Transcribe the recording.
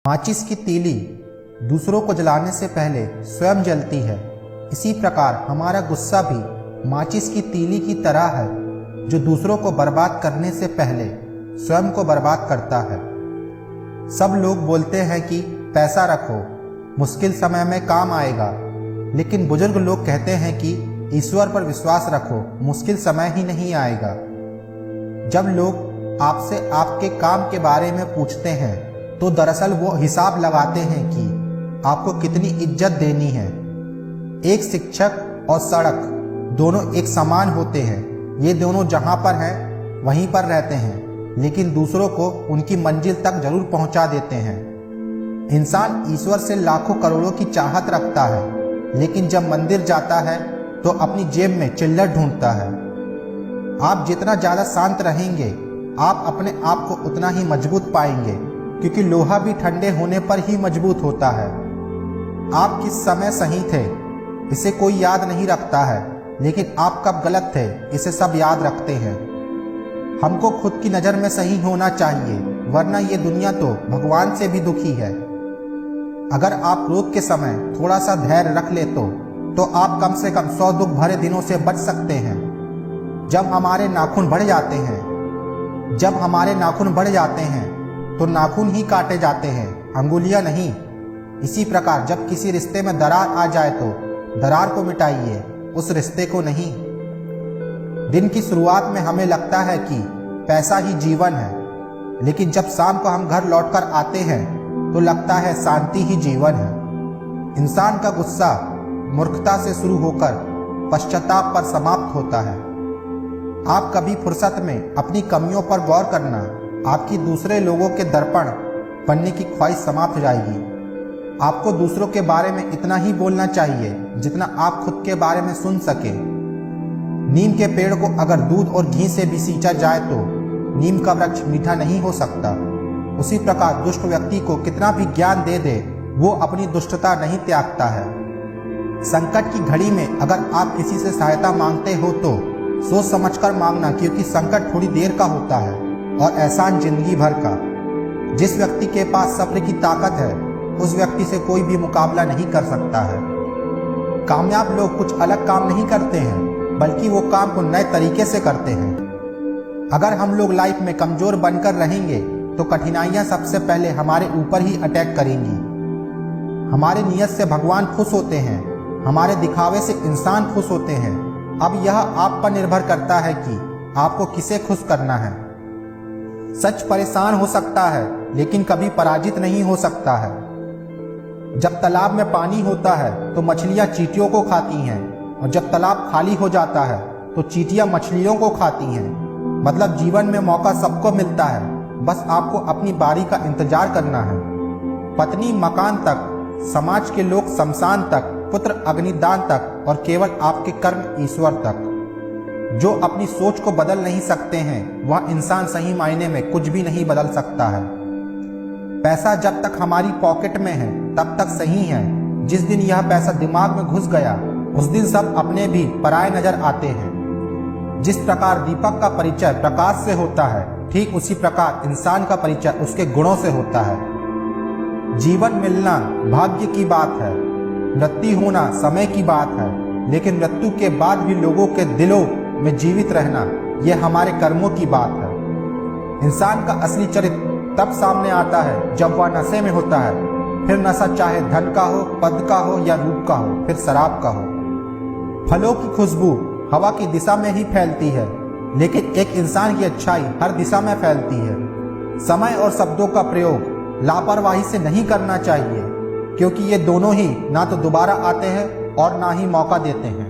माचिस की तीली दूसरों को जलाने से पहले स्वयं जलती है। इसी प्रकार हमारा गुस्सा भी माचिस की तीली की तरह है, जो दूसरों को बर्बाद करने से पहले स्वयं को बर्बाद करता है। सब लोग बोलते हैं कि पैसा रखो, मुश्किल समय में काम आएगा, लेकिन बुजुर्ग लोग कहते हैं कि ईश्वर पर विश्वास रखो, मुश्किल समय ही नहीं आएगा। जब लोग आपसे आपके काम के बारे में पूछते हैं तो दरअसल वो हिसाब लगाते हैं कि आपको कितनी इज्जत देनी है। एक शिक्षक और सड़क दोनों एक समान होते हैं। ये दोनों जहाँ पर हैं वहीं पर रहते हैं, लेकिन दूसरों को उनकी मंजिल तक जरूर पहुँचा देते हैं। इंसान ईश्वर से लाखों करोड़ों की चाहत रखता है, लेकिन जब मंदिर जाता है तो अपनी जेब में चिल्लर ढूंढता है। आप जितना ज़्यादा शांत रहेंगे, आप अपने आप को उतना ही मजबूत पाएंगे, क्योंकि लोहा भी ठंडे होने पर ही मजबूत होता है। आप किस समय सही थे इसे कोई याद नहीं रखता है, लेकिन आप कब गलत थे इसे सब याद रखते हैं। हमको खुद की नज़र में सही होना चाहिए, वरना ये दुनिया तो भगवान से भी दुखी है। अगर आप रोग के समय थोड़ा सा धैर्य रख ले तो आप कम से कम 100 दुख भरे दिनों से बच सकते हैं। जब हमारे नाखून बढ़ जाते हैं तो नाखून ही काटे जाते हैं, अंगुलियां नहीं। इसी प्रकार जब किसी रिश्ते में दरार आ जाए तो दरार को मिटाइए, उस रिश्ते को नहीं। दिन की शुरुआत में हमें लगता है कि पैसा ही जीवन है, लेकिन जब शाम को हम घर लौटकर आते हैं तो लगता है शांति ही जीवन है। इंसान का गुस्सा मूर्खता से शुरू होकर पश्चाताप पर समाप्त होता है। आप कभी फुर्सत में अपनी कमियों पर गौर करना, आपकी दूसरे लोगों के दर्पण बनने की ख्वाहिश समाप्त हो जाएगी। आपको दूसरों के बारे में इतना ही बोलना चाहिए जितना आप खुद के बारे में सुन सके। नीम के पेड़ को अगर दूध और घी से भी सींचा जाए तो नीम का वृक्ष मीठा नहीं हो सकता। उसी प्रकार दुष्ट व्यक्ति को कितना भी ज्ञान दे दे, वो अपनी दुष्टता नहीं त्यागता है। संकट की घड़ी में अगर आप किसी से सहायता मांगते हो तो सोच समझकर मांगना, क्योंकि संकट थोड़ी देर का होता है और एहसान जिंदगी भर का। जिस व्यक्ति के पास सब्र की ताकत है, उस व्यक्ति से कोई भी मुकाबला नहीं कर सकता है। कामयाब लोग कुछ अलग काम नहीं करते हैं, बल्कि वो काम को नए तरीके से करते हैं। अगर हम लोग लाइफ में कमजोर बनकर रहेंगे तो कठिनाइयां सबसे पहले हमारे ऊपर ही अटैक करेंगी। हमारे नियत से भगवान खुश होते हैं, हमारे दिखावे से इंसान खुश होते हैं। अब यह आप पर निर्भर करता है कि आपको किसे खुश करना है। सच परेशान हो सकता है, लेकिन कभी पराजित नहीं हो सकता है। जब तालाब में पानी होता है तो मछलियां चींटियों को खाती हैं, और जब तालाब खाली हो जाता है तो चींटियां मछलियों को खाती हैं। मतलब जीवन में मौका सबको मिलता है, बस आपको अपनी बारी का इंतजार करना है। पत्नी मकान तक, समाज के लोग शमशान तक, पुत्र अग्निदान तक, और केवल आपके कर्म ईश्वर तक। जो अपनी सोच को बदल नहीं सकते हैं, वह इंसान सही मायने में कुछ भी नहीं बदल सकता है। पैसा जब तक हमारी पॉकेट में है तब तक सही है। जिस दिन यह पैसा दिमाग में घुस गया, उस दिन सब अपने भी पराये नजर आते हैं। जिस प्रकार दीपक का परिचय प्रकाश से होता है, ठीक उसी प्रकार इंसान का परिचय उसके गुणों से होता है। जीवन मिलना भाग्य की बात है, मृत्यु होना समय की बात है, लेकिन मृत्यु के बाद भी लोगों के दिलों में जीवित रहना, यह हमारे कर्मों की बात है। इंसान का असली चरित्र तब सामने आता है जब वह नशे में होता है। फिर नशा चाहे धन का हो, पद का हो या रूप का हो, फिर शराब का हो। फलों की खुशबू हवा की दिशा में ही फैलती है, लेकिन एक इंसान की अच्छाई हर दिशा में फैलती है। समय और शब्दों का प्रयोग लापरवाही से नहीं करना चाहिए, क्योंकि ये दोनों ही ना तो दोबारा आते हैं और ना ही मौका देते हैं।